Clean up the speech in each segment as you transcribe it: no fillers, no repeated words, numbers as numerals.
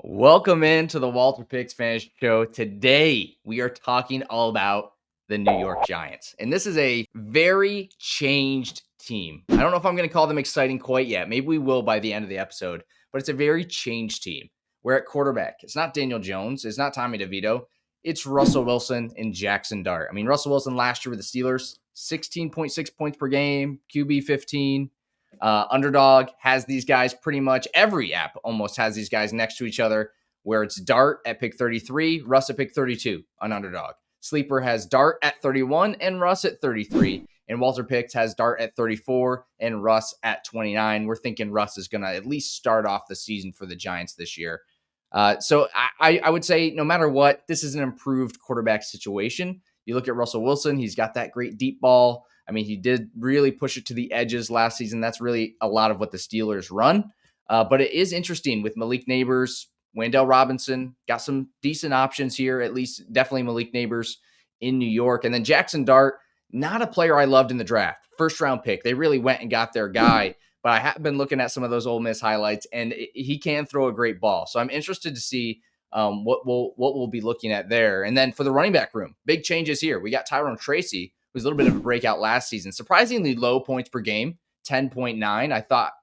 Welcome into the WalterPicks Fantasy Show. Today, we are talking all about the New York Giants. And this is a very changed team. I don't know if I'm going to call them exciting quite yet. Maybe we will by the end of the episode. But it's a very changed team. We're at quarterback. It's not Daniel Jones. It's not Tommy DeVito. It's Russell Wilson and Jackson Dart. I mean, Russell Wilson last year with the Steelers, 16.6 points per game, QB 15. Underdog has these guys pretty much every app almost has these guys next to each other, where it's Dart at pick 33, Russ at pick 32 on Underdog. Sleeper has Dart at 31 and Russ at 33. And WalterPicks has Dart at 34 and Russ at 29. We're thinking Russ is going to at least start off the season for the Giants this year. So I would say no matter what, this is an improved quarterback situation. You look at Russell Wilson, he's got that great deep ball. I mean, he did really push it to the edges last season. That's really a lot of what the Steelers run. But it is interesting with Malik Nabers, Wan'Dale Robinson, got some decent options here, at least definitely Malik Nabers in New York. And then Jackson Dart, not a player I loved in the draft. First round pick. They really went and got their guy. But I have been looking at some of those Ole Miss highlights, and he can throw a great ball. So I'm interested to see what we'll be looking at there. And then for the running back room, big changes here. We got Tyrone Tracy, who's a little bit of a breakout last season. Surprisingly low points per game, 10.9.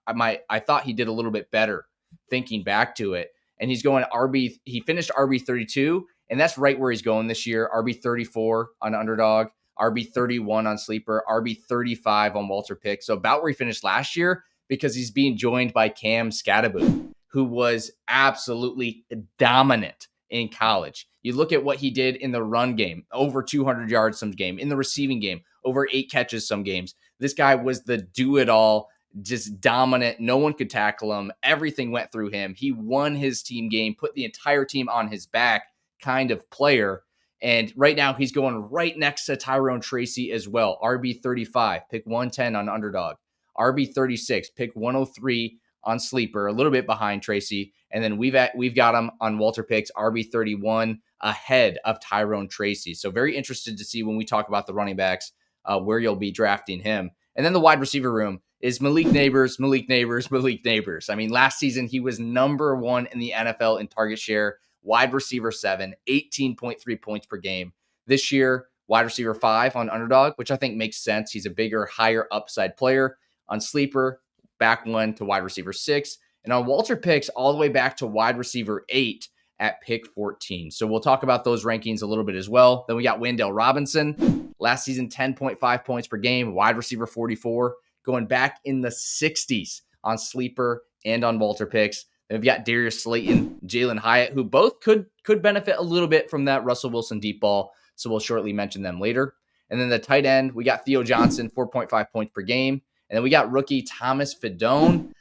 I thought he did a little bit better thinking back to it. And he's going RB. He finished RB 32, and that's right where he's going this year. RB 34 on Underdog, RB 31 on Sleeper, RB 35 on WalterPicks. So about where he finished last year, because he's being joined by SkatteBOOM, who was absolutely dominant in college. You look at what he did in the run game, over 200 yards some game, in the receiving game, over 8 catches some games. This guy was the do-it-all, just dominant. No one could tackle him. Everything went through him. He won his team game, put the entire team on his back kind of player. And right now he's going right next to Tyrone Tracy as well. RB 35, pick 110 on Underdog. RB 36, pick 103 on Sleeper, a little bit behind Tracy. And then we've got him on WalterPicks, RB 31, ahead of Tyrone Tracy. So very interested to see when we talk about the running backs, where you'll be drafting him. And then the wide receiver room is Malik Nabers. I mean, last season he was number 1 in the NFL in target share, wide receiver 7, 18.3 points per game. This year, wide receiver 5 on Underdog, which I think makes sense. He's a bigger, higher upside player. On Sleeper, back 1 to wide receiver 6. And on WalterPicks, all the way back to wide receiver 8 at pick 14. So we'll talk about those rankings a little bit as well. Then we got Wan'Dale Robinson. Last season, 10.5 points per game, wide receiver 44. Going back in the 60s on Sleeper and on WalterPicks. Then we've got Darius Slayton, Jalen Hyatt, who both could benefit a little bit from that Russell Wilson deep ball. So we'll shortly mention them later. And then the tight end, we got Theo Johnson, 4.5 points per game. And then we got rookie Thomas Fidone.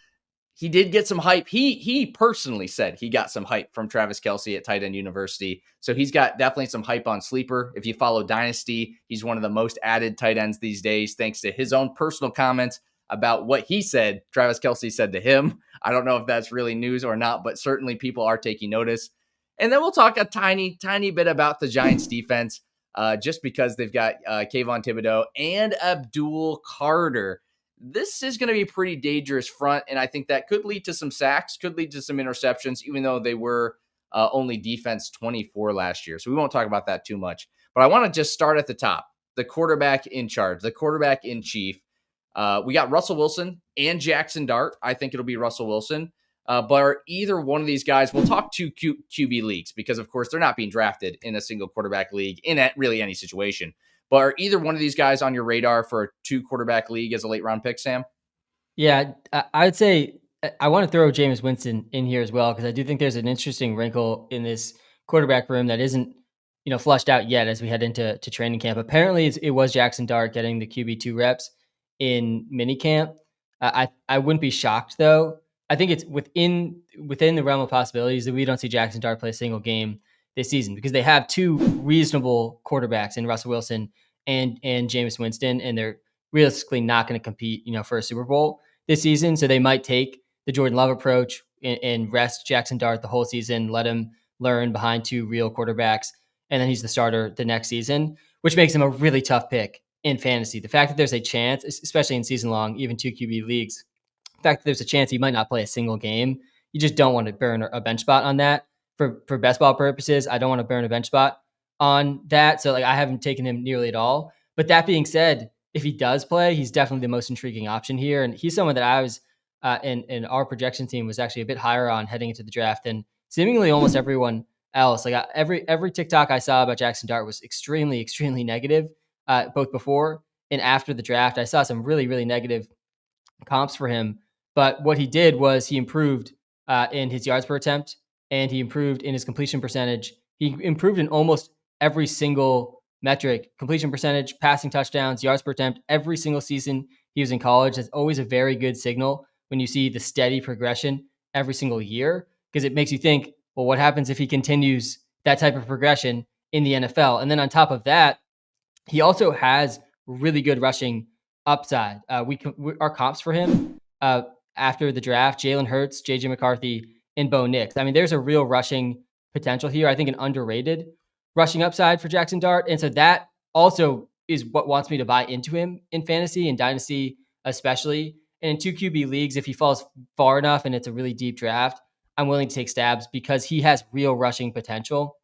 He did get some hype. He personally said he got some hype from Travis Kelce at Tight End University. So he's got definitely some hype on Sleeper. If you follow Dynasty, he's one of the most added tight ends these days, thanks to his own personal comments about what he said Travis Kelce said to him. I don't know if that's really news or not, but certainly people are taking notice. And then we'll talk a tiny bit about the Giants defense, just because they've got Kayvon Thibodeau and Abdul Carter. This is going to be a pretty dangerous front, and I think that could lead to some sacks, could lead to some interceptions, even though they were only defense 24 last year. So we won't talk about that too much. But I want to just start at the top, the quarterback in charge, the quarterback in chief. We got Russell Wilson and Jackson Dart. I think it'll be Russell Wilson. But are either one of these guys, we'll talk two QB leagues, because, of course, they're not being drafted in a single quarterback league in really any situation. But are either one of these guys on your radar for a 2-quarterback league as a late-round pick, Sam? Yeah, I would say I want to throw Jameis Winston in here as well, because I do think there's an interesting wrinkle in this quarterback room that isn't, flushed out yet as we head into training camp. Apparently, it was Jackson Dart getting the QB2 reps in minicamp. I wouldn't be shocked, though. I think it's within the realm of possibilities that we don't see Jackson Dart play a single game this season, because they have 2 reasonable quarterbacks in Russell Wilson and Jameis Winston, and they're realistically not going to compete, for a Super Bowl this season. So they might take the Jordan Love approach and rest Jackson Dart the whole season, let him learn behind 2 real quarterbacks, and then he's the starter the next season, which makes him a really tough pick in fantasy. The fact that there's a chance, especially in season long, even 2 QB leagues, the fact that there's a chance he might not play a single game, you just don't want to burn a bench spot on that for best ball purposes. I don't want to burn a bench spot on that. So like I haven't taken him nearly at all. But that being said, if he does play, he's definitely the most intriguing option here. And he's someone that I was in our projection team was actually a bit higher on heading into the draft than seemingly almost everyone else. Like every TikTok I saw about Jackson Dart was extremely negative, both before and after the draft. I saw some really negative comps for him, but what he did was he improved in his yards per attempt, and he improved in his completion percentage. He improved in almost every single metric: completion percentage, passing touchdowns, yards per attempt. Every single season he was in college. That's always a very good signal when you see the steady progression every single year, because it makes you think, well, what happens if he continues that type of progression in the NFL? And then on top of that, he also has really good rushing upside. Our comps for him after the draft: Jalen Hurts, JJ McCarthy, and Bo Nix. I mean, there's a real rushing potential here. I think an underrated rushing upside for Jackson Dart, and so that also is what wants me to buy into him in fantasy and dynasty, especially. And in two QB leagues, if he falls far enough and it's a really deep draft, I'm willing to take stabs because he has real rushing potential,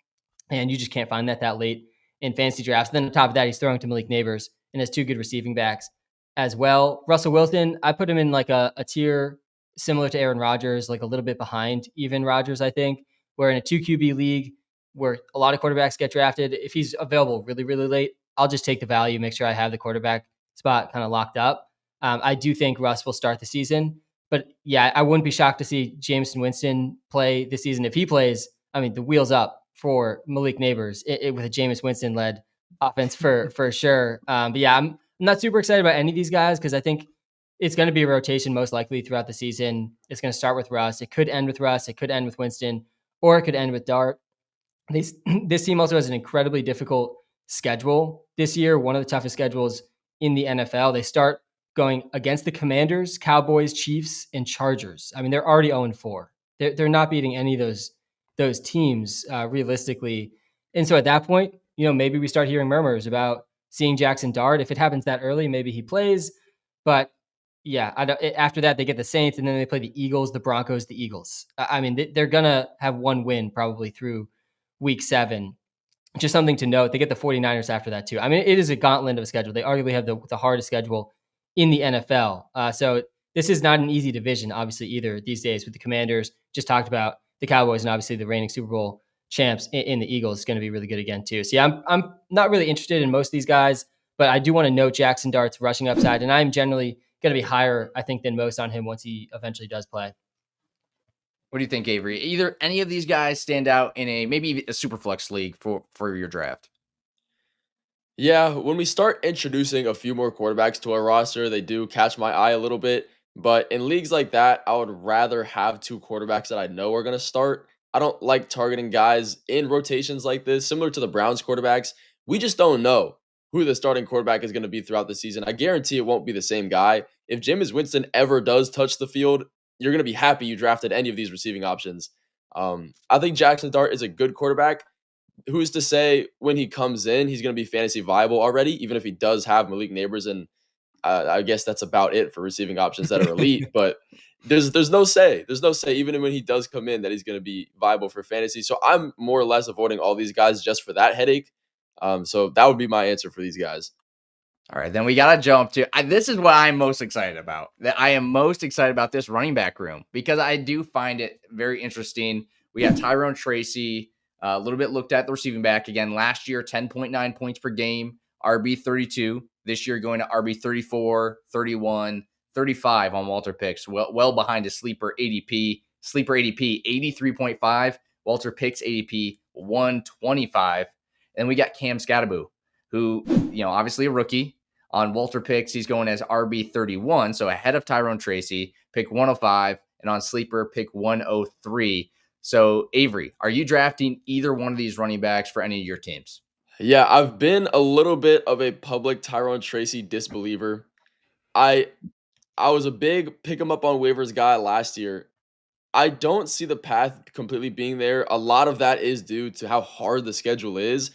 and you just can't find that late in fantasy drafts. And then on top of that, he's throwing to Malik Nabers and has two good receiving backs as well. Russell Wilson, I put him in like a tier similar to Aaron Rodgers, like a little bit behind even Rodgers, I think, where in a 2 QB league where a lot of quarterbacks get drafted, if he's available really late, I'll just take the value, make sure I have the quarterback spot kind of locked up. I do think Russ will start the season, but yeah, I wouldn't be shocked to see Jameson Winston play this season. If he plays, I mean, the wheels up for Malik Nabers with a Jameis Winston led offense for sure. But yeah, I'm not super excited about any of these guys because I think it's going to be a rotation most likely throughout the season. It's going to start with Russ. It could end with Russ. It could end with Winston, or it could end with Dart. This team also has an incredibly difficult schedule this year, one of the toughest schedules in the NFL. They start going against the Commanders, Cowboys, Chiefs, and Chargers. I mean, they're already 0-4. They're not beating any of those teams realistically. And so at that point, maybe we start hearing murmurs about seeing Jackson Dart. If it happens that early, maybe he plays. But yeah, after that, they get the Saints, and then they play the Eagles, the Broncos, the Eagles. I mean, they're going to have one win probably through week 7. Just something to note. They get the 49ers after that too. I mean, it is a gauntlet of a schedule. They arguably have the hardest schedule in the NFL. So this is not an easy division, obviously, either these days with the Commanders. Just talked about the Cowboys and obviously the reigning Super Bowl champs in the Eagles is going to be really good again too. So yeah, I'm not really interested in most of these guys, but I do want to note Jackson Dart's rushing upside, and I'm generally going to be higher, I think, than most on him once he eventually does play. What do you think, Avery? Either any of these guys stand out in maybe a super flex league for your draft? Yeah, when we start introducing a few more quarterbacks to our roster, they do catch my eye a little bit. But in leagues like that, I would rather have two quarterbacks that I know are going to start. I don't like targeting guys in rotations like this, similar to the Browns quarterbacks. We just don't know who the starting quarterback is going to be throughout the season. I guarantee it won't be the same guy. If Jameis Winston ever does touch the field, you're going to be happy you drafted any of these receiving options. I think Jackson Dart is a good quarterback. Who's to say when he comes in, he's going to be fantasy viable already, even if he does have Malik Nabers, and I guess that's about it for receiving options that are elite. But there's no say. There's no say, even when he does come in, that he's going to be viable for fantasy. So I'm more or less avoiding all these guys just for that headache. So that would be my answer for these guys. All right, then we got to jump to this is what I'm most excited about. That I am most excited about this running back room because I do find it very interesting. We have Tyrone Tracy, a little bit looked at the receiving back again. Last year, 10.9 points per game, RB 32. This year, going to RB 34, 31, 35 on WalterPicks. Well behind his sleeper ADP. Sleeper ADP 83.5. WalterPicks ADP 125. And we got Cam SkatteBOOM, who, obviously a rookie. On WalterPicks, he's going as RB 31, so ahead of Tyrone Tracy, pick 105, and on Sleeper, pick 103. So, Avery, are you drafting either one of these running backs for any of your teams? Yeah, I've been a little bit of a public Tyrone Tracy disbeliever. I was a big pick him up on waivers guy last year. I don't see the path completely being there. A lot of that is due to how hard the schedule is.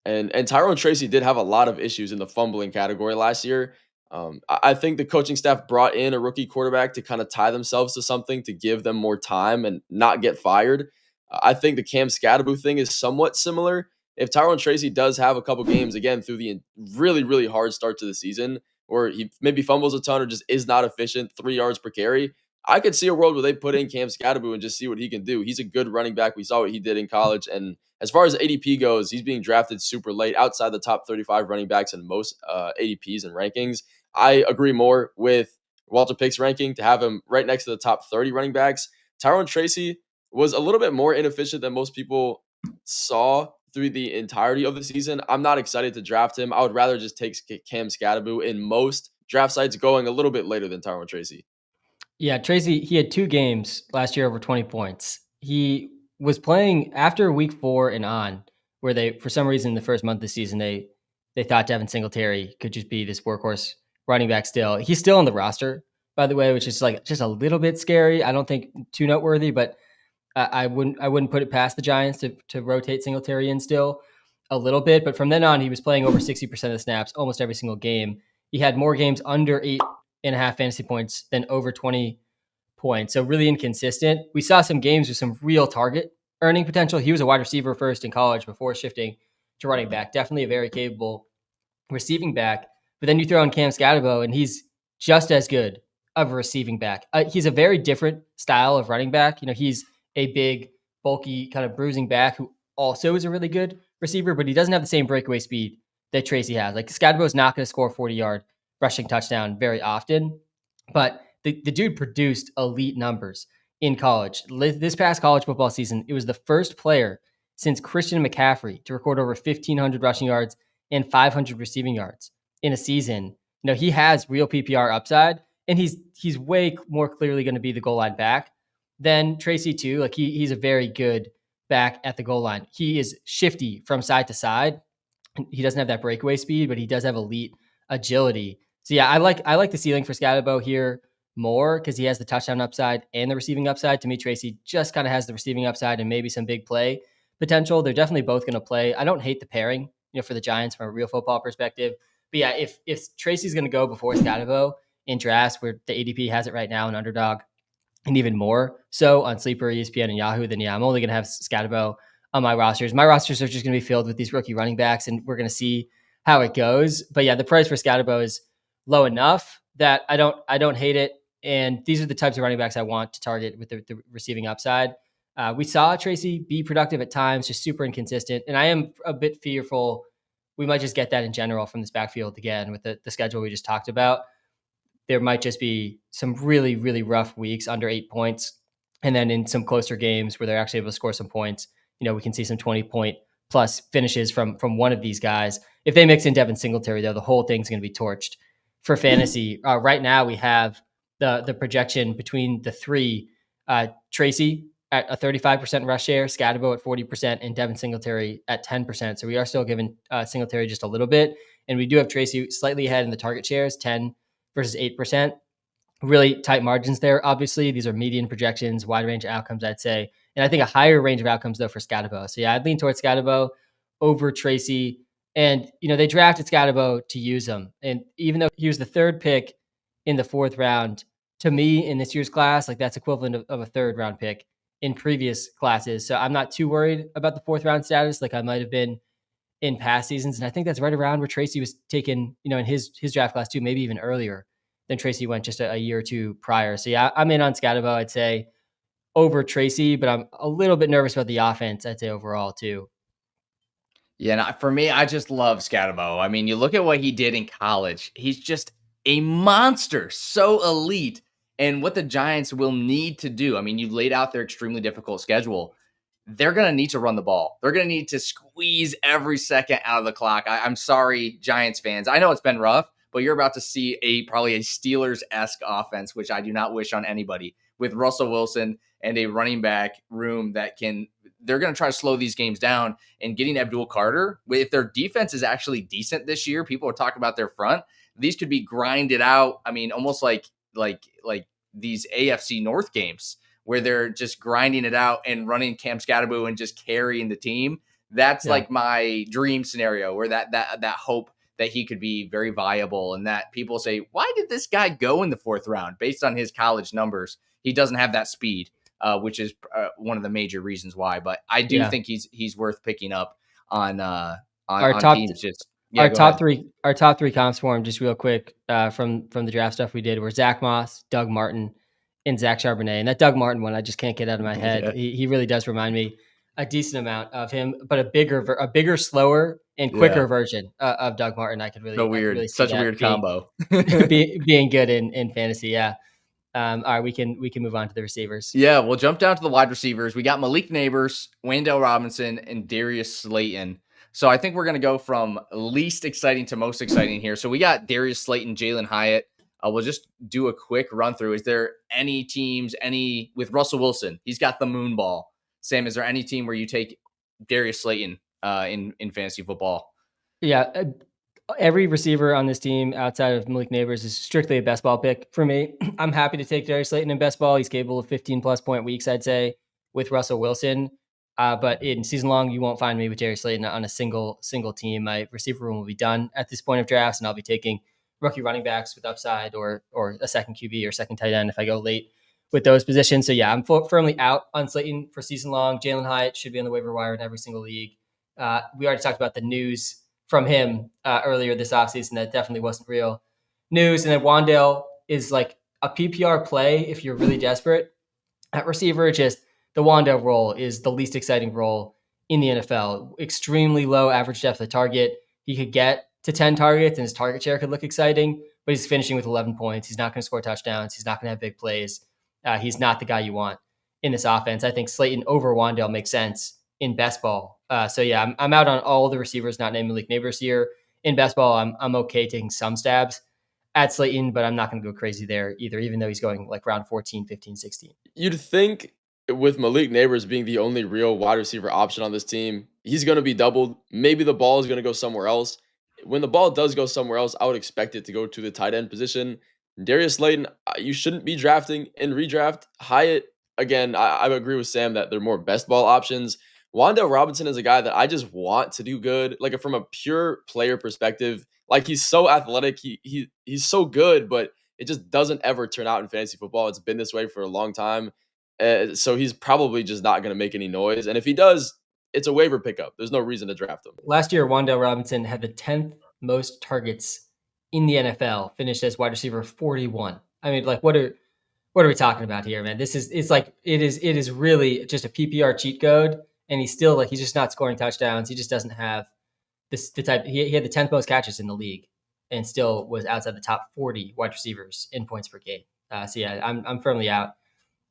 And Tyrone Tracy did have a lot of issues in the fumbling category last year. I think the coaching staff brought in a rookie quarterback to kind of tie themselves to something to give them more time and not get fired. I think the Cam SkatteBOOM thing is somewhat similar. If Tyrone Tracy does have a couple games again through the really, really hard start to the season, or he maybe fumbles a ton or just is not efficient, 3 yards per carry, I could see a world where they put in Cam SkatteBOOM and just see what he can do. He's a good running back. We saw what he did in college. And as far as ADP goes, he's being drafted super late outside the top 35 running backs in most ADPs and rankings. I agree more with WalterPicks ranking to have him right next to the top 30 running backs. Tyrone Tracy was a little bit more inefficient than most people saw through the entirety of the season. I'm not excited to draft him. I would rather just take Cam SkatteBOOM in most draft sites going a little bit later than Tyrone Tracy. Yeah, Tracy, he had 2 games last year over 20 points. He was playing after week 4 and on, where they, for some reason, the first month of the season, they thought Devin Singletary could just be this workhorse running back still. He's still on the roster, by the way, which is like just a little bit scary. I don't think too noteworthy, but I wouldn't put it past the Giants to rotate Singletary in still a little bit. But from then on, he was playing over 60% of the snaps almost every single game. He had more games under 8.5 fantasy points than over 20 points. So really inconsistent. We saw some games with some real target earning potential. He was a wide receiver first in college before shifting to running back. Definitely a very capable receiving back. But then you throw in Cam SkatteBOOM, and he's just as good of a receiving back. He's a very different style of running back. He's a big, bulky, kind of bruising back who also is a really good receiver, but he doesn't have the same breakaway speed that Tracy has. Like SkatteBOOM is not going to score a 40-yard rushing touchdown very often, but the dude produced elite numbers in college. This past college football season, it was the first player since Christian McCaffrey to record over 1,500 rushing yards and 500 receiving yards in a season. He has real PPR upside, and he's way more clearly going to be the goal line back than Tracy too. Like he's a very good back at the goal line. He is shifty from side to side. He doesn't have that breakaway speed, but he does have elite agility. So yeah, I like the ceiling for SkatteBOOM here more because he has the touchdown upside and the receiving upside. To me, Tracy just kind of has the receiving upside and maybe some big play potential. They're definitely both going to play. I don't hate the pairing, for the Giants from a real football perspective. But yeah, if Tracy's going to go before SkatteBOOM in drafts where the ADP has it right now, an underdog, and even more so on Sleeper, ESPN, and Yahoo, then yeah, I'm only going to have SkatteBOOM on my rosters. My rosters are just going to be filled with these rookie running backs, and we're going to see how it goes. But yeah, the price for SkatteBOOM is low enough that I don't hate it. And these are the types of running backs I want to target with the receiving upside. We saw Tracy be productive at times, just super inconsistent. And I am a bit fearful we might just get that in general from this backfield again with the schedule we just talked about. There might just be some really, really rough weeks under 8 points. And then in some closer games where they're actually able to score some points, we can see some 20-point plus finishes from one of these guys. If they mix in Devin Singletary, though, the whole thing's going to be torched for fantasy. Right now, we have the projection between the three, Tracy at a 35% rush share, SkatteBOOM at 40%, and Devin Singletary at 10%. So we are still giving Singletary just a little bit. And we do have Tracy slightly ahead in the target shares, 10 versus 8%. Really tight margins there. Obviously, these are median projections, wide range of outcomes, I'd say. And I think a higher range of outcomes, though, for SkatteBOOM. So yeah, I'd lean towards SkatteBOOM over Tracy. And, they drafted SkatteBOOM to use him. And even though he was the 3rd pick in the 4th round, to me in this year's class, like that's equivalent of a 3rd round pick in previous classes. So I'm not too worried about the 4th round status like I might have been in past seasons. And I think that's right around where Tracy was taken, in his draft class too, maybe even earlier than Tracy went just a year or two prior. So yeah, I'm in on SkatteBOOM, I'd say, over Tracy, but I'm a little bit nervous about the offense, I'd say, overall too. Yeah, for me, I just love SkatteBOOM. I mean, you look at what he did in college. He's just a monster, so elite. And what the Giants will need to do, I mean, you laid out their extremely difficult schedule. They're going to need to run the ball. They're going to need to squeeze every second out of the clock. I'm sorry, Giants fans. I know it's been rough, but you're about to see probably a Steelers-esque offense, which I do not wish on anybody, with Russell Wilson and a running back room they're going to try to slow these games down. And getting Abdul Carter, if their defense is actually decent this year, people are talking about their front. These could be grinded out. I mean, almost like these AFC North games where they're just grinding it out and running Cam SkatteBOOM and just carrying the team. That's like my dream scenario where that hope that he could be very viable, and that people say, why did this guy go in the 4th round based on his college numbers? He doesn't have that speed, which is one of the major reasons why. But I do think he's worth picking up on teams. Just our go top ahead. our top three comps for him, just real quick, from the draft stuff we did, were Zach Moss, Doug Martin, and Zach Charbonnet. And that Doug Martin one, I just can't get out of my head. He really does remind me a decent amount of him, but a bigger, slower, and quicker version of Doug Martin. I could really see such a that weird combo. being good in fantasy. Yeah. All right, we can move on to the receivers. Yeah, we'll jump down to the wide receivers. We got Malik Nabers, Wandale Robinson, and Darius Slayton. So I think we're going to go from least exciting to most exciting here. So we got Darius Slayton, Jalen Hyatt. We'll just do a quick run through. Is there any teams, with Russell Wilson? He's got the moon ball. Sam, is there any team where you take Darius Slayton in fantasy football? Yeah, every receiver on this team outside of Malik Nabers is strictly a best ball pick for me. I'm happy to take Darius Slayton in best ball. He's capable of 15+ point weeks, I'd say, with Russell Wilson. But in season long, you won't find me with Darius Slayton on a single team. My receiver room will be done at this point of drafts, and I'll be taking rookie running backs with upside or a second QB or second tight end if I go late with those positions. So yeah, I'm firmly out on Slayton for season long. Jalen Hyatt should be on the waiver wire in every single league. We already talked about the news from him earlier this offseason. That definitely wasn't real news. And then Wandale is like a PPR play if you're really desperate at receiver. Just the Wandale role is the least exciting role in the NFL. Extremely low average depth of target. He could get to 10 targets and his target share could look exciting, but he's finishing with 11 points. He's not going to score touchdowns. He's not going to have big plays. He's not the guy you want in this offense. I think Slayton over Wandale makes sense in best ball. So yeah, I'm out on all the receivers not named Malik Nabers here. In best ball, I'm okay taking some stabs at Slayton, but I'm not going to go crazy there either, even though he's going like round 14, 15, 16. You'd think with Malik Nabers being the only real wide receiver option on this team, he's going to be doubled. Maybe the ball is going to go somewhere else. When the ball does go somewhere else, I would expect it to go to the tight end position. Darius Slayton, you shouldn't be drafting in redraft. Hyatt, again, I agree with Sam that they're more best ball options. Wandale Robinson is a guy that I just want to do good. Like from a pure player perspective, like he's so athletic, he's so good, but it just doesn't ever turn out in fantasy football. It's been this way for a long time. So he's probably just not going to make any noise. And if he does, it's a waiver pickup. There's no reason to draft him. Last year, Wandale Robinson had the 10th most targets in the NFL, finished as wide receiver 41. I mean, like, what are we talking about here, man? It is really just a PPR cheat code. And he's just not scoring touchdowns. He just doesn't have the type. He had the 10th most catches in the league and still was outside the top 40 wide receivers in points per game. So yeah, I'm firmly out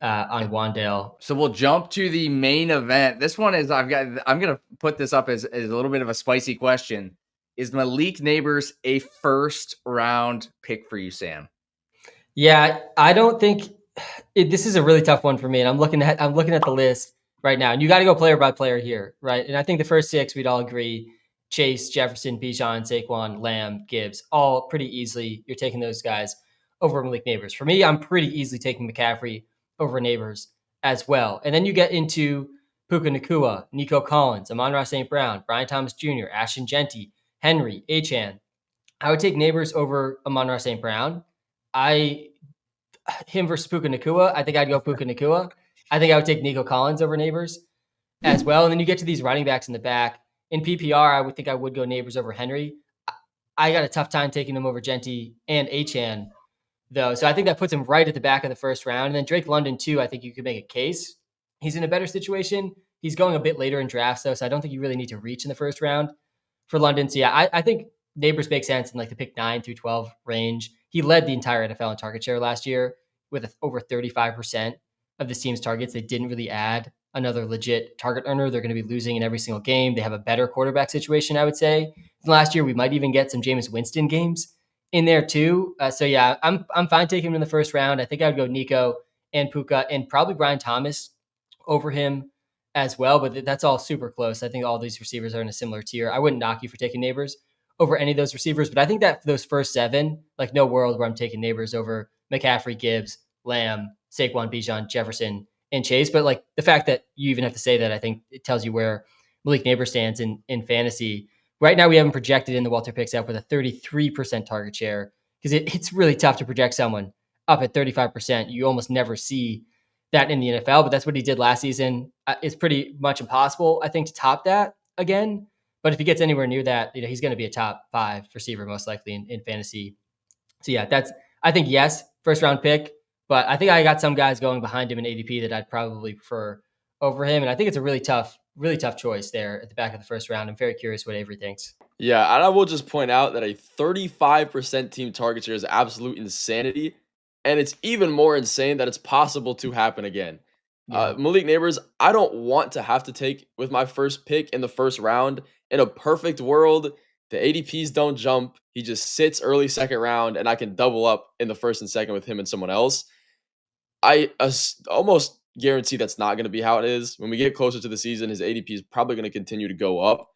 on Wandale. So we'll jump to the main event. This one is I'm gonna put this up as a little bit of a spicy question. Is Malik Nabers a first round pick for you, Sam? Yeah, I don't think this is a really tough one for me. And I'm looking at the list right now, and you got to go player by player here, right? And I think the first 6 we'd all agree: Chase, Jefferson, Bijan, Saquon, Lamb, Gibbs, all pretty easily. You're taking those guys over Malik Nabers. For me, I'm pretty easily taking McCaffrey over Nabers as well. And then you get into Puka Nacua, Nico Collins, Amon-Ra St. Brown, Brian Thomas Jr., Ashton Genty, Henry, Achane. I would take Nabers over Amon-Ra St. Brown. Him versus Puka Nacua, I think I'd go Puka Nacua. I think I would take Nico Collins over Nabers as well. And then you get to these running backs in the back. In PPR, I would think I would go Nabers over Henry. I got a tough time taking him over Genty and Achane, though. So I think that puts him right at the back of the first round. And then Drake London, too, I think you could make a case. He's in a better situation. He's going a bit later in drafts, though, so I don't think you really need to reach in the first round for London. So yeah, I think Nabers makes sense in like the pick 9 through 12 range. He led the entire NFL in target share last year with over 35% of this team's targets. They didn't really add another legit target earner. They're going to be losing in every single game. They have a better quarterback situation, I would say. Last year, we might even get some Jameis Winston games in there too. So yeah, I'm fine taking him in the first round. I think I would go Nico and Puka and probably Brian Thomas over him as well. But that's all super close. I think all these receivers are in a similar tier. I wouldn't knock you for taking Nabers over any of those receivers, but I think that for those first 7, like no world where I'm taking Nabers over McCaffrey, Gibbs, Lamb, Saquon, Bijan, Jefferson, and Chase. But like the fact that you even have to say that, I think it tells you where Malik Nabers stands in fantasy Right now, we haven't projected in the WalterPicks app with a 33% target share because it's really tough to project someone up at 35%. You almost never see that in the NFL, but that's what he did last season. It's pretty much impossible, I think, to top that again. But if he gets anywhere near that, he's going to be a top 5 receiver most likely in fantasy. So yeah, I think yes, first round pick, but I think I got some guys going behind him in ADP that I'd probably prefer over him. And I think it's a really tough choice there at the back of the first round. I'm very curious what Avery thinks. Yeah, and I will just point out that a 35% team target share is absolute insanity, and it's even more insane that it's possible to happen again. Yeah. Malik Nabers, I don't want to have to take with my first pick in the first round. In a perfect world, the ADPs don't jump. He just sits early second round, and I can double up in the first and second with him and someone else. I almost guarantee that's not going to be how it is. When we get closer to the season, his ADP is probably going to continue to go up.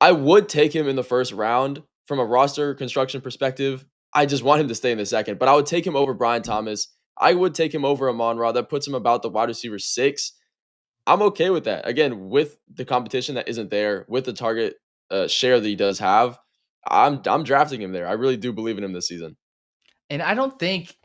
I would take him in the first round from a roster construction perspective. I just want him to stay in the second, but I would take him over Brian Thomas. I would take him over Amon-Ra. That puts him about the wide receiver 6. I'm okay with that. Again, with the competition that isn't there, with the target share that he does have, I'm drafting him there. I really do believe in him this season. And I don't think,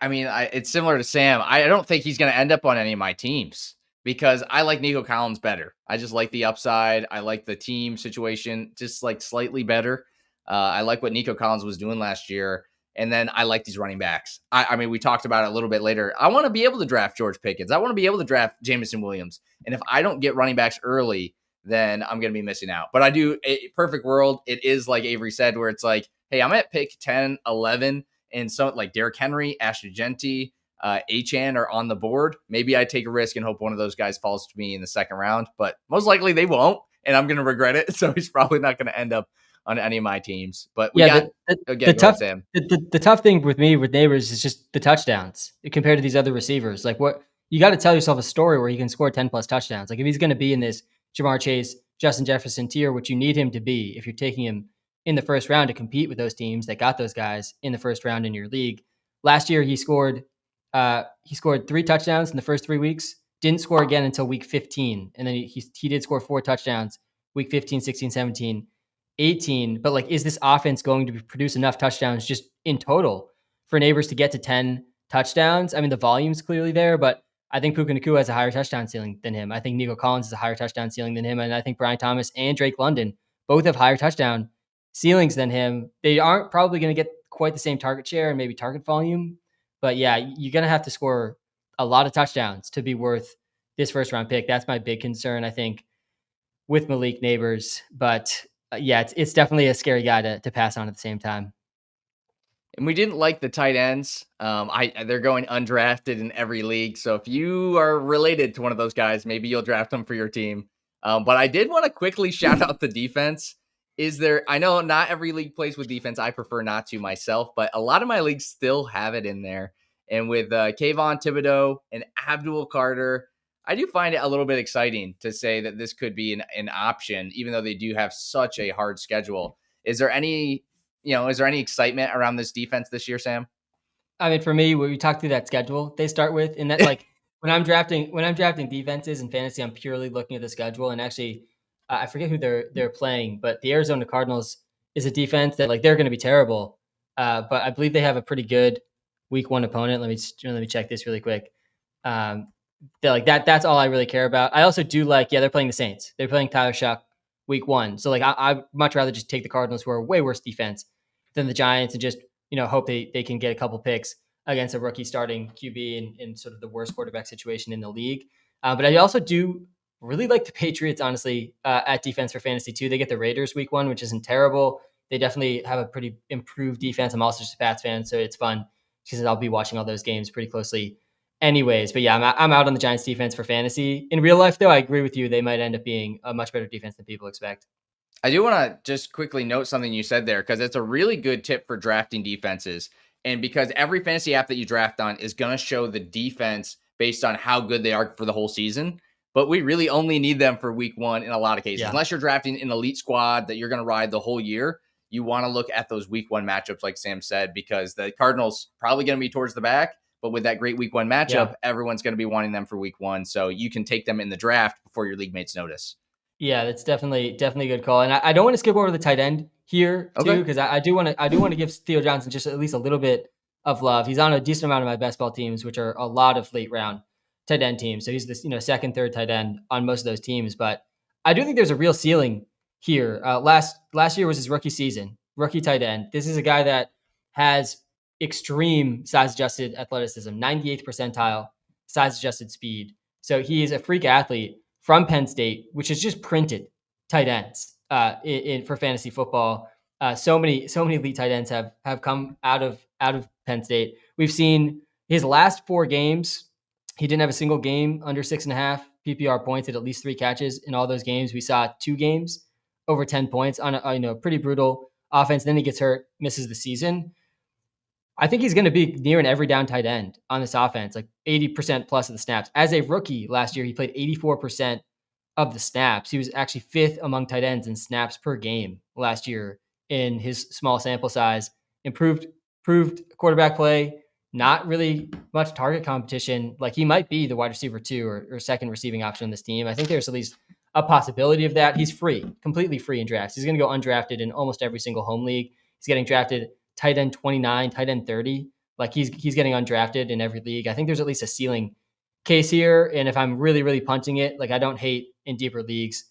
it's similar to Sam. I don't think he's going to end up on any of my teams because I like Nico Collins better. I just like the upside. I like the team situation just like slightly better. I like what Nico Collins was doing last year. And then I like these running backs. We talked about it a little bit later. I want to be able to draft George Pickens. I want to be able to draft Jameson Williams. And if I don't get running backs early, then I'm going to be missing out. But I do, a perfect world, it is like Avery said, where it's like, hey, I'm at pick 10, 11, and so like Derrick Henry, Ashley Genty, Achan are on the board. Maybe I take a risk and hope one of those guys falls to me in the second round, but most likely they won't, and I'm going to regret it. So he's probably not going to end up on any of my teams. But we got the tough Sam. The tough thing with me with Nabers is just the touchdowns compared to these other receivers. Like what you got to tell yourself a story where he can score 10 plus touchdowns. Like if he's going to be in this Jamar Chase, Justin Jefferson tier, which you need him to be if you're taking him in the first round to compete with those teams that got those guys in the first round in your league. Last year, he scored 3 touchdowns in the first 3 weeks, didn't score again until week 15. And then he did score 4 touchdowns week 15, 16, 17, 18. But like, is this offense going to produce enough touchdowns just in total for Nabers to get to 10 touchdowns? I mean, the volume's clearly there, but I think Puka Nacua has a higher touchdown ceiling than him. I think Nico Collins has a higher touchdown ceiling than him. And I think Brian Thomas and Drake London both have higher touchdown ceilings than him. They aren't probably going to get quite the same target share and maybe target volume. But yeah, you're going to have to score a lot of touchdowns to be worth this first round pick. That's my big concern, I think, with Malik Nabers. But yeah, it's definitely a scary guy to pass on at the same time. And we didn't like the tight ends. They're going undrafted in every league. So if you are related to one of those guys, maybe you'll draft them for your team. But I did want to quickly shout out the defense. I know not every league plays with defense. I prefer not to myself, but a lot of my leagues still have it in there. And with Kayvon Thibodeau and Abdul Carter, I do find it a little bit exciting to say that this could be an option, even though they do have such a hard schedule. Is there any excitement around this defense this year, Sam? I mean, for me, when we talk through that schedule they start with, and that like when I'm drafting defenses in fantasy, I'm purely looking at the schedule. And actually, I forget who they're playing, but the Arizona Cardinals is a defense that like they're going to be terrible. But I believe they have a pretty good week 1 opponent. Let me check this really quick. They're like that. That's all I really care about. I also do like, they're playing the Saints. They're playing Tyler Shuck week 1. So like I'd much rather just take the Cardinals, who are way worse defense than the Giants, and just hope they can get a couple picks against a rookie starting QB in sort of the worst quarterback situation in the league. But I also do really like the Patriots, honestly, at defense for fantasy too. They get the Raiders week 1, which isn't terrible. They definitely have a pretty improved defense. I'm also just a Pats fan, so it's fun because I'll be watching all those games pretty closely anyways. But yeah, I'm out on the Giants defense for fantasy. In real life, though, I agree with you. They might end up being a much better defense than people expect. I do want to just quickly note something you said there, because it's a really good tip for drafting defenses. And because every fantasy app that you draft on is going to show the defense based on how good they are for the whole season. But we really only need them for week 1 in a lot of cases. Yeah. Unless you're drafting an elite squad that you're going to ride the whole year, you want to look at those week 1 matchups, like Sam said, because the Cardinals probably going to be towards the back. But with that great week 1 matchup, everyone's going to be wanting them for week 1. So you can take them in the draft before your league mates notice. Yeah, that's definitely a good call. And I don't want to skip over the tight end here too, Okay. because I do want to give Theo Johnson just at least a little bit of love. He's on a decent amount of my best ball teams, which are a lot of late round tight end teams. So he's this, second, third tight end on most of those teams. But I do think there's a real ceiling here. Last year was his rookie season, rookie tight end. This is a guy that has extreme size adjusted athleticism, 98th percentile size adjusted speed. So he is a freak athlete from Penn State, which has just printed tight ends for fantasy football. So many elite tight ends have come out of Penn State. We've seen his last 4 games. He didn't have a single game under 6.5 PPR points at least 3 catches in all those games. We saw 2 games over 10 points on a pretty brutal offense. Then he gets hurt, misses the season. I think he's going to be near an every down tight end on this offense, like 80% plus of the snaps. As a rookie last year, he played 84% of the snaps. He was actually 5th among tight ends in snaps per game last year in his small sample size. Improved quarterback play, not really much target competition. Like he might be the wide receiver 2 or second receiving option on this team. I think there's at least a possibility of that. He's free, completely free in drafts. He's going to go undrafted in almost every single home league. He's getting drafted tight end 29, tight end 30. Like he's getting undrafted in every league. I think there's at least a ceiling case here. And if I'm really, really punting it, like I don't hate in deeper leagues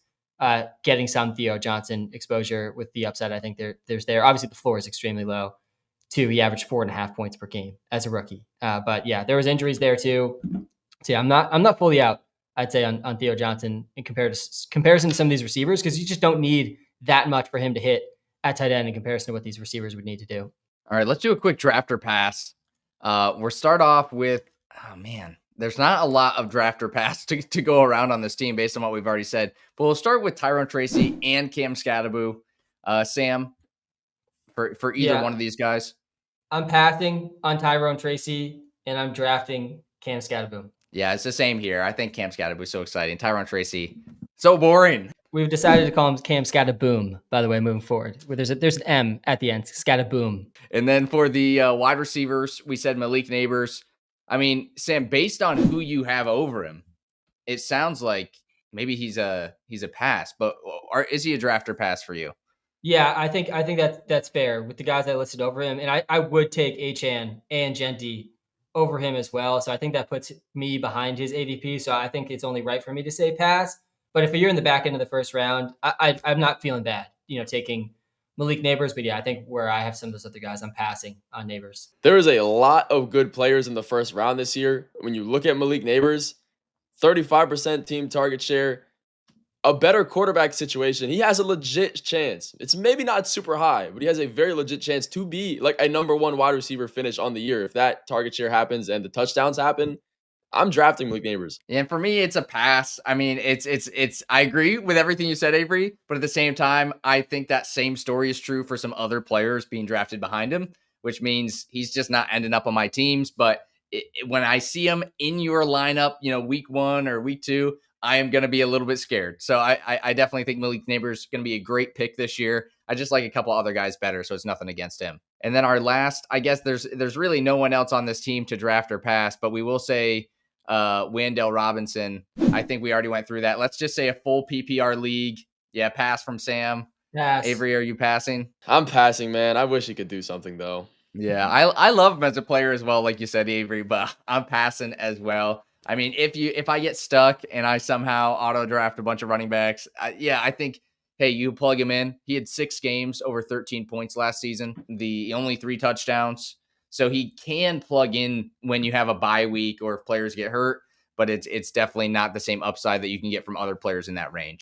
getting some Theo Johnson exposure with the upside. I think there's there. Obviously, the floor is extremely low too. He averaged 4.5 points per game as a rookie. But yeah, there was injuries there too. So yeah, I'm not fully out, I'd say, on Theo Johnson in comparison to some of these receivers, because you just don't need that much for him to hit at tight end in comparison to what these receivers would need to do. All right, let's do a quick drafter pass. We'll start off with, oh man, there's not a lot of drafter pass to go around on this team based on what we've already said. But we'll start with Tyrone Tracy and Cam SkatteBOOM. Sam, for either one of these guys. I'm passing on Tyrone Tracy and I'm drafting Cam SkatteBOOM. Yeah, it's the same here. I think Cam SkatteBOOM is so exciting. Tyrone Tracy, so boring. We've decided to call him Cam SkatteBOOM, by the way, moving forward. There's an M at the end, SkatteBOOM. And then for the wide receivers, we said Malik Nabers. I mean, Sam, based on who you have over him, it sounds like maybe he's a pass, but is he a drafter pass for you? Yeah, I think that's fair with the guys I listed over him. And I would take Achane and Genty over him as well. So I think that puts me behind his ADP. So I think it's only right for me to say pass. But if you're in the back end of the first round, I'm not feeling bad, taking Malik Nabers. But yeah, I think where I have some of those other guys, I'm passing on Nabers. There is a lot of good players in the first round this year. When you look at Malik Nabers, 35% team target share, a better quarterback situation. He has a legit chance. It's maybe not super high, but he has a very legit chance to be like a number 1 wide receiver finish on the year. If that target share happens and the touchdowns happen, I'm drafting Malik Nabers. And for me, it's a pass. I mean, it's. I agree with everything you said, Avery. But at the same time, I think that same story is true for some other players being drafted behind him, which means he's just not ending up on my teams. But when I see him in your lineup, week 1 or week 2, I am going to be a little bit scared. So I definitely think Malik Nabers is going to be a great pick this year. I just like a couple other guys better, so it's nothing against him. And then our last, I guess there's really no one else on this team to draft or pass, but we will say Wan'Dale Robinson. I think we already went through that. Let's just say a full PPR league. Yeah, pass from Sam. Pass. Avery, are you passing? I'm passing, man. I wish he could do something though. Yeah, I love him as a player as well, like you said, Avery, but I'm passing as well. I mean, if I get stuck and I somehow auto draft a bunch of running backs, I think, hey, you plug him in. He had 6 games over 13 points last season. The only 3 touchdowns. So he can plug in when you have a bye week or if players get hurt, but it's definitely not the same upside that you can get from other players in that range.